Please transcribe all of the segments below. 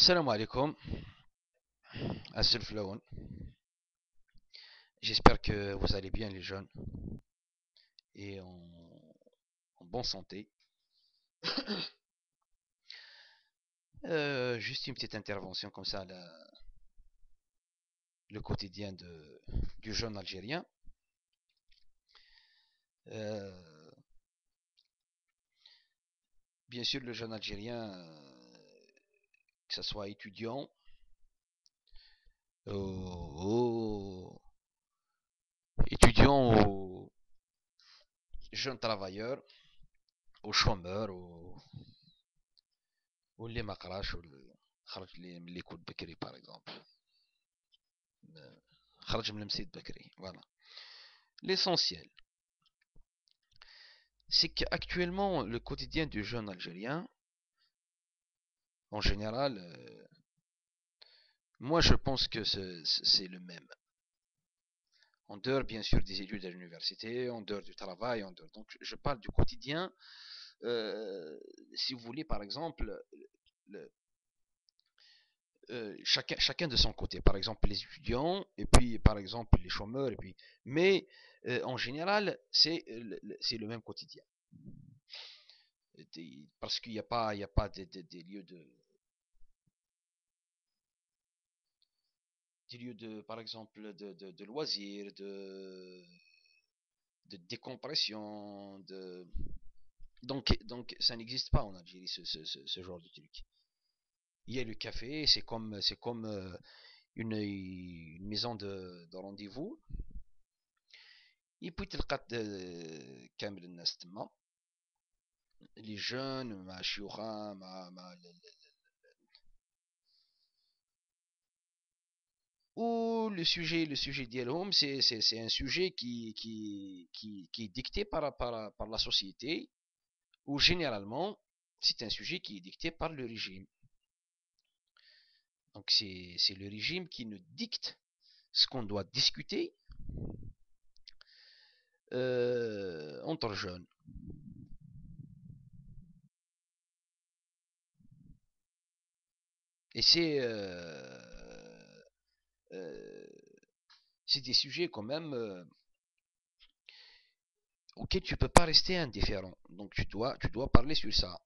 Salam alaikum, Assul Flaoun. J'espère que vous allez bien les jeunes et en bonne santé. Juste une petite intervention comme ça, le quotidien du jeune Algérien. Euh, Bien sûr, le jeune Algérien, que ce soit étudiant ou étudiant ou jeune travailleur, ou chômeur, ou les makrash, ou les coups de Bekri par exemple. خرج من المسيد بكري. Voilà. L'essentiel, c'est qu'actuellement, le quotidien du jeune Algérien, en général, moi je pense que c'est le même. En dehors, bien sûr, des études à l'université, en dehors du travail, en dehors. Donc, je parle du quotidien. Si vous voulez, par exemple, le, chacun de son côté. Par exemple, les étudiants, et puis, par exemple, les chômeurs, et puis. Mais, en général, c'est le même quotidien. Parce qu'il n'y a pas des lieux par exemple, de loisirs, de décompression, donc ça n'existe pas en Algérie, ce genre de truc. Il y a le café, c'est comme une maison de rendez-vous. Et puis تلقى كامل الناس تما les jeunes مع الشيوخة مع ou le sujet d'Elhom, c'est un sujet qui est dicté par la société, ou généralement, c'est un sujet qui est dicté par le régime. Donc c'est le régime qui nous dicte ce qu'on doit discuter entre jeunes. Et c'est des sujets quand même auxquels tu ne peux pas rester indifférent. Donc tu dois parler sur ça.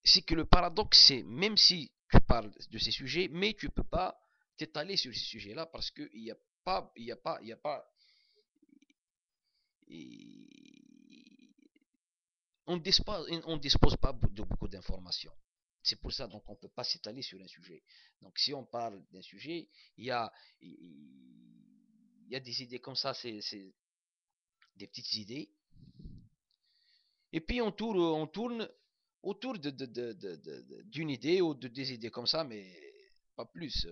C'est que le paradoxe, c'est même si tu parles de ces sujets, mais tu ne peux pas t'étaler sur ces sujets-là parce qu'il n'y a pas, il y a pas, on dispose pas de beaucoup d'informations. C'est pour ça donc on ne peut pas s'étaler sur un sujet. Donc si on parle d'un sujet, il y a des idées comme ça, c'est des petites idées. Et puis on tourne autour d'une idée ou de des idées comme ça, mais pas plus.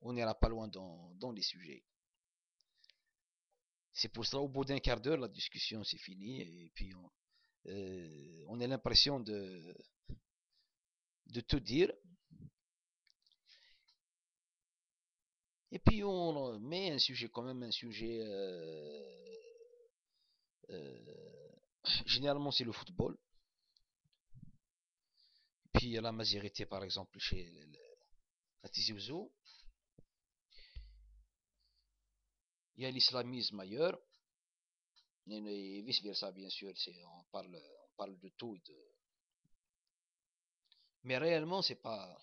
On n'ira pas loin dans les sujets. C'est pour ça, au bout d'un quart d'heure, la discussion c'est fini. Et puis on a l'impression de tout dire. Et puis on met un sujet, quand même un sujet. Généralement c'est le football. Puis il y a la majorité, par exemple, chez la Tizi Ouzou. Il y a l'islamisme ailleurs. Et vice-versa, bien sûr. On parle de tout. Mais réellement, c'est pas.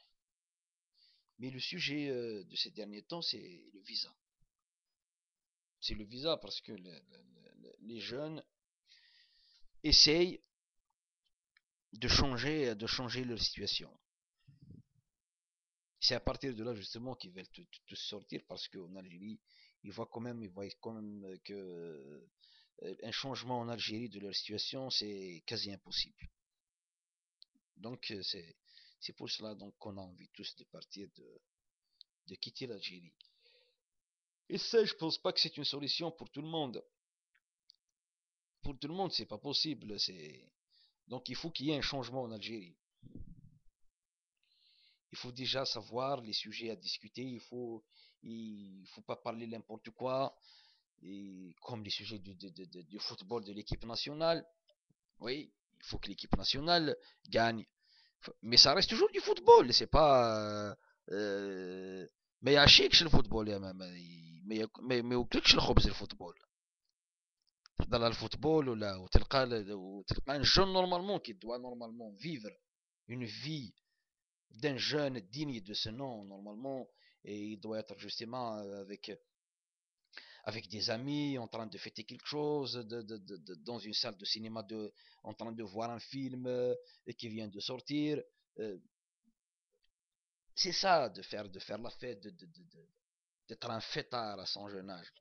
Mais le sujet de ces derniers temps, c'est le visa. C'est le visa parce que les jeunes essayent de changer leur situation. C'est à partir de là justement qu'ils veulent te sortir parce qu'en Algérie, ils voient quand même que un changement en Algérie de leur situation, c'est quasi impossible. Donc c'est pour cela donc qu'on a envie tous de partir, de quitter l'Algérie. Et ça, je pense pas que c'est une solution pour tout le monde. Pour tout le monde, c'est pas possible. Donc il faut qu'il y ait un changement en Algérie. Il faut déjà savoir les sujets à discuter. Il faut pas parler n'importe quoi. Et comme les sujets du football de l'équipe nationale. Oui, il faut que l'équipe nationale gagne. Mais ça reste toujours du football, c'est pas ما يعشقش الفوتبول يا ما ما ياكلكش الخبز الفوتبول. تهضر على الفوتبول وتلقى ان جون نورمالمون كي دوا نورمالمون vivre une vie d'un jeune digne de ce nom normalement, et il doit être justement avec des amis en train de fêter quelque chose dans une salle de cinéma en train de voir un film et qui vient de sortir. Euh, c'est ça de faire la fête, d'être un fêtard à son jeune âge.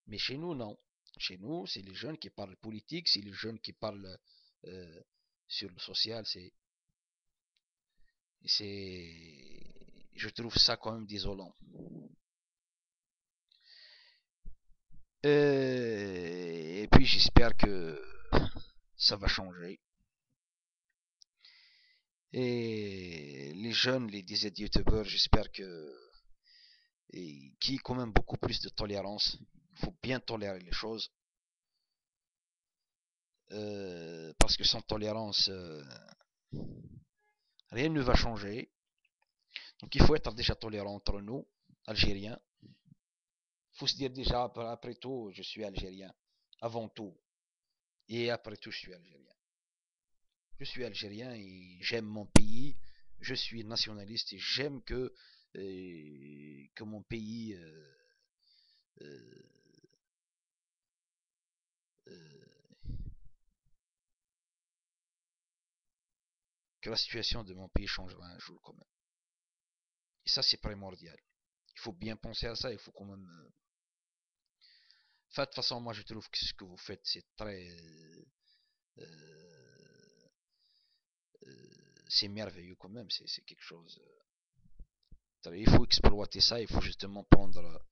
Mais chez nous, non. Chez nous, c'est les jeunes qui parlent politique, c'est les jeunes qui parlent euh, sur le social. Je trouve ça quand même désolant. Et puis j'espère que ça va changer. Et les jeunes, les dizaines de youtubeurs, j'espère qui ont quand même beaucoup plus de tolérance. Il faut bien tolérer les choses. Parce que sans tolérance, rien ne va changer. Donc il faut être déjà tolérant entre nous, Algériens. Il faut se dire déjà, après tout, je suis Algérien. Avant tout. Et après tout, je suis Algérien. Je suis Algérien et j'aime mon pays. Je suis nationaliste et j'aime que mon pays euh, que la situation de mon pays changera un jour quand même. Et ça, c'est primordial. Il faut bien penser à ça. Il faut quand même. Enfin, de toute façon, moi, je trouve que ce que vous faites, c'est très. Euh, c'est merveilleux quand même. C'est quelque chose. Il faut exploiter ça. Il faut justement prendre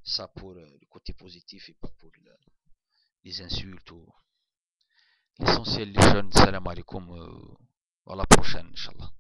ça pour le côté positif et pas pour les insultes ou l'essentiel. Les jeunes, salam alaikum. À la prochaine, Inch'Allah.